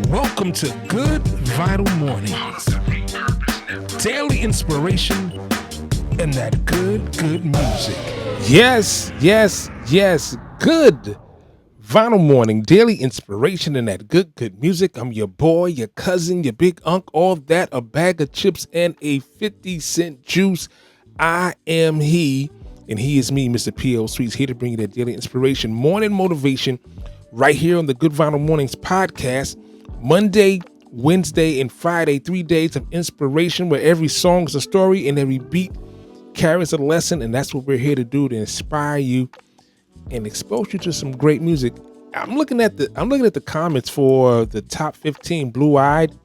Welcome to Good Vital Mornings. Daily inspiration and that good music. Yes. Good Vital Morning. Daily inspiration and that good music. I'm your boy, your cousin, your big unk, all that, a bag of chips and a 50-cent juice. I am he, and he is me, Mr. P.O. Sweets, here to bring you that daily inspiration, morning motivation, right here on the Good Vital Mornings podcast. Monday, Wednesday, and Friday, 3 days of inspiration where every song is a story and every beat carries a lesson, and that's what we're here to do, to inspire you and expose you to some great music. I'm looking at the comments for the top 15 Blue Eyed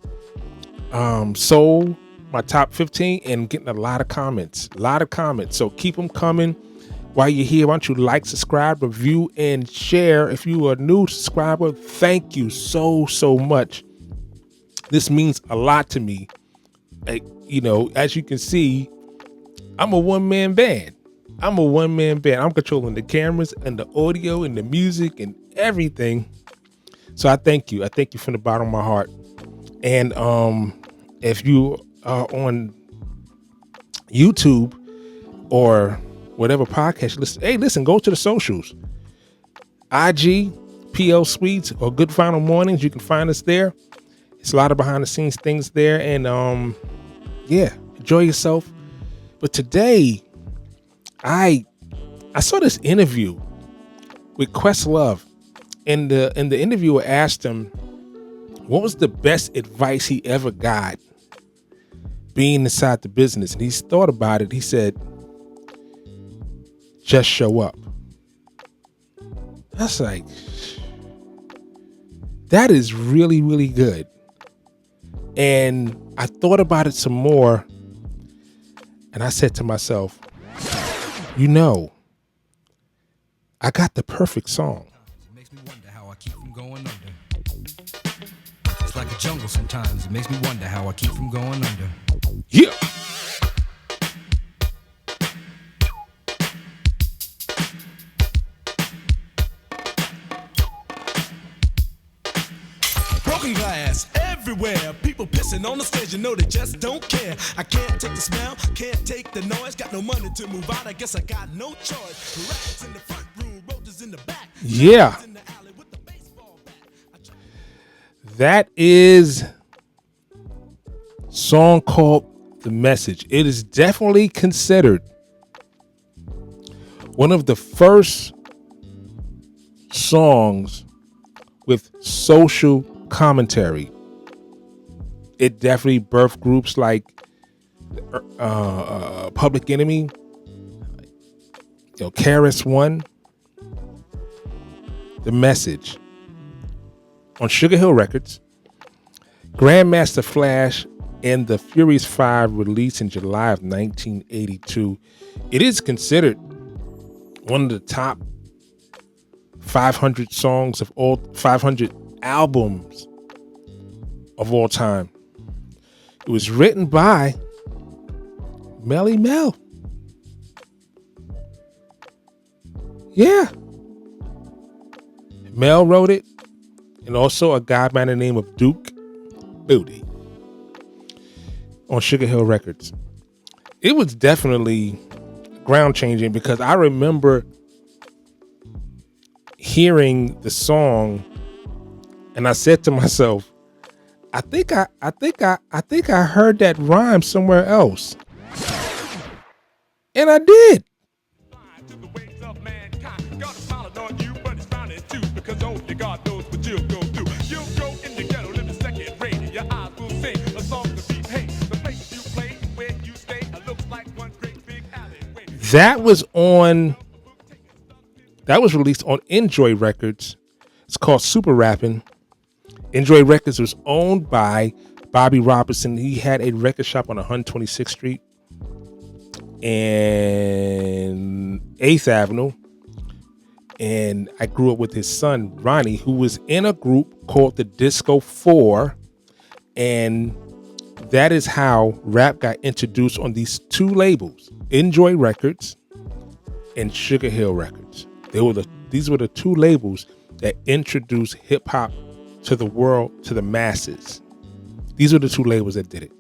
Soul, my top 15, and getting a lot of comments. So keep them coming. While you're here, why don't you like, subscribe, review, and share. If you are a new subscriber, thank you so much. This means a lot to me. As you can see, I'm a one-man band. I'm controlling the cameras and the audio and the music and everything. So I thank you. I thank you from the bottom of my heart. And if you are on YouTube or whatever podcast you listen, go to the socials. IG, PL Sweets, or Good Final Mornings. You can find us there. It's a lot of behind the scenes things there. And enjoy yourself. But today, I saw this interview with Questlove. And the interviewer asked him what was the best advice he ever got being inside the business. And he's thought about it. He said, just show up. That's like, that is really, really good. And I thought about it some more, and I said to myself, I got the perfect song. It makes me wonder how I keep from going under. It's like a jungle sometimes. It makes me wonder how I keep from going under. Yeah. Broken glass everywhere, people pissing on the stage, they just don't care. I can't take the smell, can't take the noise, got no money to move out, I guess I got no choice. Rats in the front room, roaches in the back. Yeah. That is a song called The Message. It is definitely considered one of the first songs with social commentary. It definitely birthed groups like Public Enemy, KRS-One. The Message on Sugar Hill Records. GrandMaster Flash and the Furious 5 released in July of 1982. It is considered one of the top 500 songs of all 500 albums of all time. It was written by Melly Mel. Yeah. Mel wrote it, and also a guy by the name of Duke Booty on Sugar Hill Records. It was definitely ground changing because I remember hearing the song, and I said to myself, I think I heard that rhyme somewhere else. And I did. That was released on Enjoy Records. It's called Super Rappin'. Enjoy Records was owned by Bobby Robertson. He had a record shop on 126th Street and 8th Avenue. And I grew up with his son, Ronnie, who was in a group called the Disco 4. And that is how rap got introduced on these two labels, Enjoy Records and Sugar Hill Records. These were the two labels that introduced hip hop to the world, to the masses. These were the two labels that did it.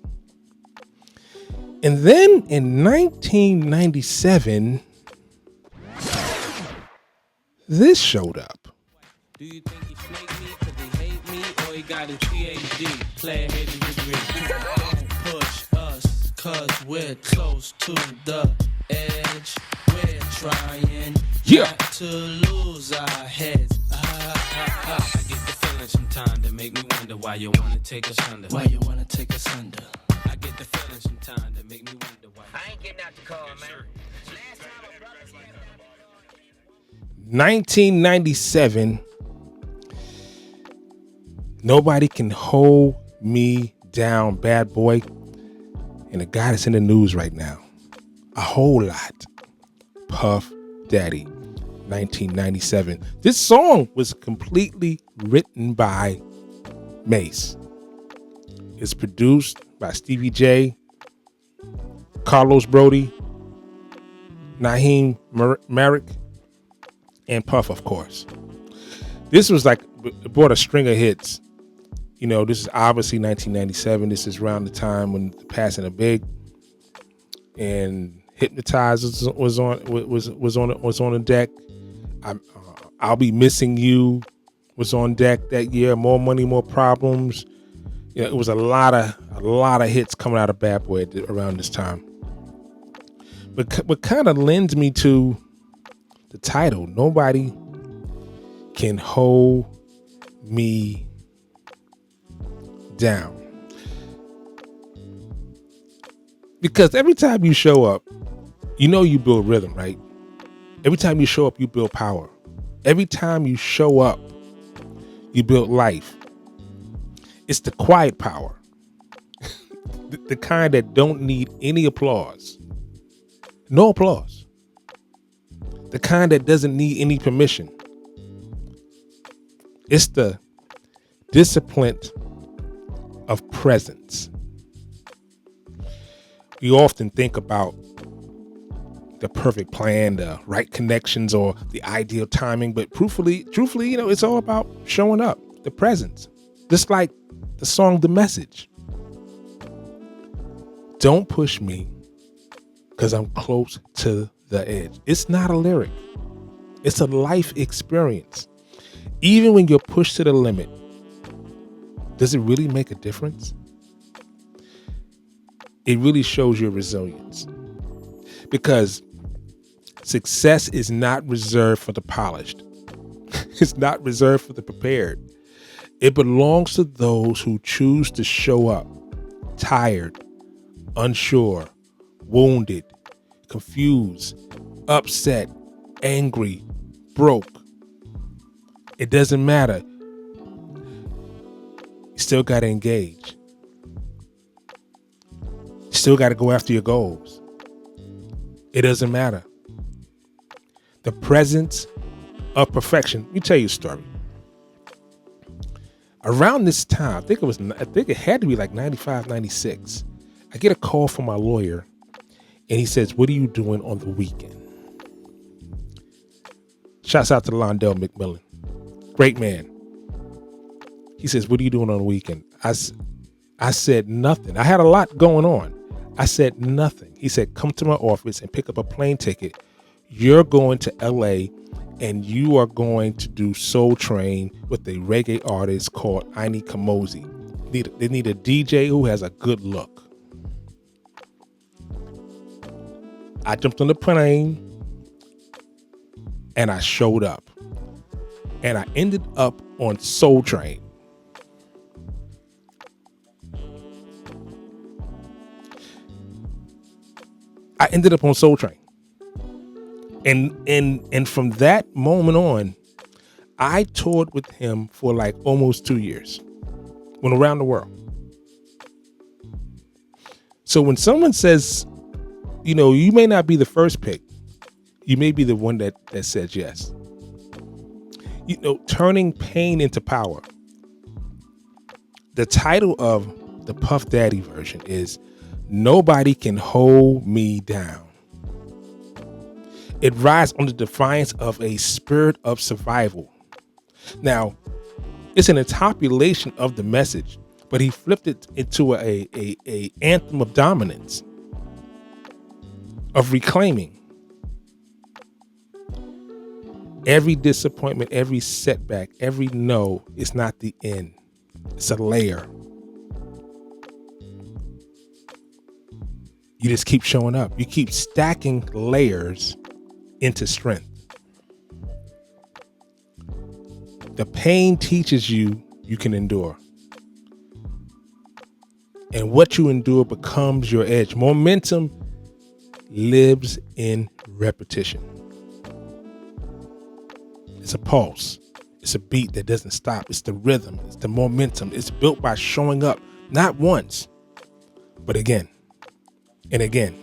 And then in 1997, this showed up. Do you think he snake me cause he hate me or he got his PhD? Player hating degree. Don't push us cause we're close to the edge. We're trying not to lose our heads. I get the feeling sometimes that make me wonder why you wanna take us under. Why you wanna take us under? I get the feeling sometimes that make me wonder why. I ain't getting out the car, man. Last time a brother said 1997. Nobody Can Hold Me Down, Bad Boy. And the guy that's in the news right now, a whole lot, Puff Daddy, 1997. This song was completely written by Mase. It's produced by Stevie J, Carlos Brody, Naheem Merrick, and Puff, of course. This was like, it brought a string of hits. You know, this is obviously 1997. This is around the time when the passing of Big and Hypnotize was on the deck. I'll Be Missing You was on deck that year. More Money, More Problems. You know, it was a lot of hits coming out of Bad Boy around this time. But what kind of lends me to the title, Nobody Can Hold Me Down. Because every time you show up, you know you build rhythm, right? Every time you show up, you build power. Every time you show up, you build life. It's the quiet power. The kind that don't need any applause. No applause. The kind that doesn't need any permission. It's the discipline of presence. We often think about the perfect plan, the right connections, or the ideal timing, but truthfully, you know, it's all about showing up, the presence. Just like the song The Message. Don't push me because I'm close to the edge. It's not a lyric. It's a life experience. Even when you're pushed to the limit, does it really make a difference? It really shows your resilience. Because success is not reserved for the polished. It's not reserved for the prepared. It belongs to those who choose to show up tired, unsure, wounded, confused, upset, angry, broke. It doesn't matter. You still got to engage. You still got to go after your goals. It doesn't matter. The presence of perfection. Let me tell you a story. Around this time, I think it had to be like 95, 96. I get a call from my lawyer and he says, "What are you doing on the weekend?" Shouts out to Londell McMillan. Great man. He says, "What are you doing on the weekend?" I said nothing. I had a lot going on. I said nothing. He said, "Come to my office and pick up a plane ticket. You're going to LA and you are going to do Soul Train with a reggae artist called Ini Kamosi. They need a DJ who has a good look." I jumped on the plane and I showed up. And I ended up on Soul Train. I ended up on Soul Train. And from that moment on, I toured with him for like almost 2 years. Went around the world. So when someone says, you know, you may not be the first pick, you may be the one that says yes. You know, turning pain into power. The title of the Puff Daddy version is Nobody Can Hold Me Down. It rides on the defiance of a spirit of survival. Now, It's an interpolation of the message, but he flipped it into a anthem of dominance, of reclaiming. Every disappointment, every setback, every no is not the end. It's a layer. You just keep showing up. You keep stacking layers into strength. The pain teaches you can endure. And what you endure becomes your edge. Momentum lives in repetition. It's a pulse. It's a beat that doesn't stop. It's the rhythm. It's the momentum. It's built by showing up, not once, but again, and again,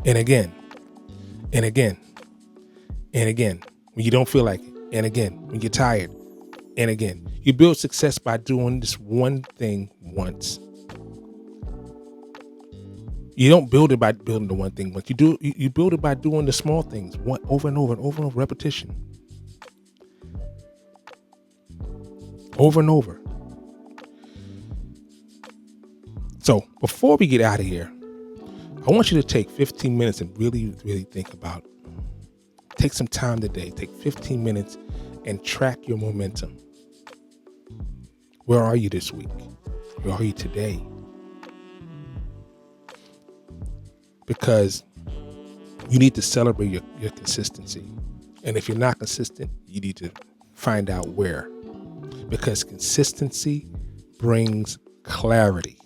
and again, and again, and again, when you don't feel like it, and again, when you're tired, and again. You build success by doing this one thing once. You don't build it by building the one thing once. You build it by doing the small things over and over and over and over, repetition. Over and over. So before we get out of here, I want you to take 15 minutes and really, really think about, take some time today, take 15 minutes and track your momentum. Where are you this week? Where are you today? Because you need to celebrate your consistency. And if you're not consistent, you need to find out where. Because consistency brings clarity.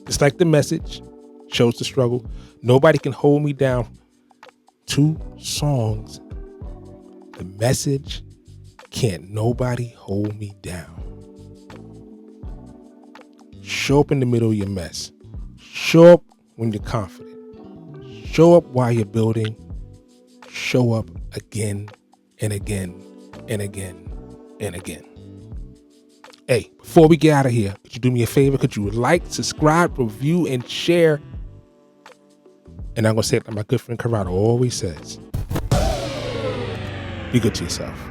It's like the message shows the struggle. Nobody can hold me down. 2 songs. The message, can't nobody hold me down. Show up in the middle of your mess. Show up when you're confident. Show up while you're building. Show up again and again and again and again. Hey, before we get out of here, could you do me a favor? Could you like, subscribe, review, and share? And I'm going to say it like my good friend Corrado always says. Be good to yourself.